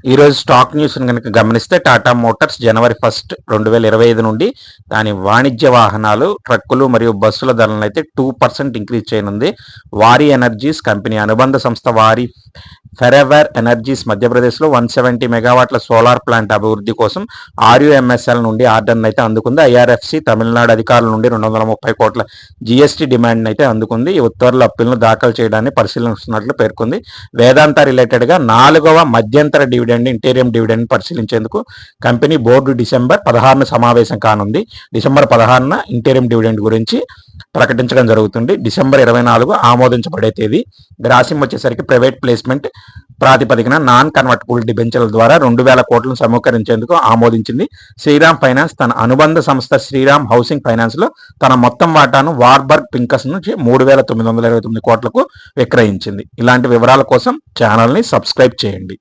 ఈరోజు stock news కనుక గమనిస్తే టాటా మోటార్స్ జనవరి 1 2025 నుండి దాని వాణిజ్య వాహనాలు ట్రక్కులు మరియు బస్సుల ధరలను అయితే 2% ఇంక్రీజ్ చేయనుంది. వారి ఎనర్జీస్ కంపెనీ అనుబంధ సంస్థ వారి ఫెరెవర్ ఎనర్జీస్ మధ్యప్రదేశ్లో 170 మెగావాట్ల సోలార్ ప్లాంట్ అభివృద్ధి కోసం ఆర్యుఎంఎస్ఎల్ నుండి ఆర్డర్ను అయితే అందుకుంది. ఐఆర్ఎఫ్సి తమిళనాడు అధికారుల నుండి 230 కోట్ల జీఎస్టీ డిమాండ్ అయితే అందుకుంది. ఈ ఉత్తర్వుల అప్పీల్ను దాఖలు చేయడాన్ని పరిశీలిస్తున్నట్లు పేర్కొంది. వేదాంత రిలేటెడ్గా 4వ మధ్యంతర డివిడెండ్ ఇంటీరియం డివిడెండ్ పరిశీలించేందుకు కంపెనీ బోర్డు డిసెంబర్ 16న సమావేశం కానుంది. డిసెంబర్ 16న ఇంటీరియం డివిడెండ్ గురించి ప్రకటించడం జరుగుతుంది. డిసెంబర్ 24 ఆమోదించబడే తేదీ. రాశి వచ్చేసరికి ప్రైవేట్ ప్లేస్మెంట్ ప్రాతిపదికన నాన్ కన్వర్టబుల్ డిబెంచర్ల ద్వారా 2000 కోట్లను సమీకరించేందుకు ఆమోదించింది. శ్రీరామ్ ఫైనాన్స్ తన అనుబంధ సంస్థ శ్రీరామ్ హౌసింగ్ ఫైనాన్స్ లో తన మొత్తం వాటాను వార్బర్గ్ పింకస్ నుంచి 3,929 కోట్లకు విక్రయించింది. ఇలాంటి వివరాల కోసం ఛానల్ని సబ్స్క్రైబ్ చేయండి.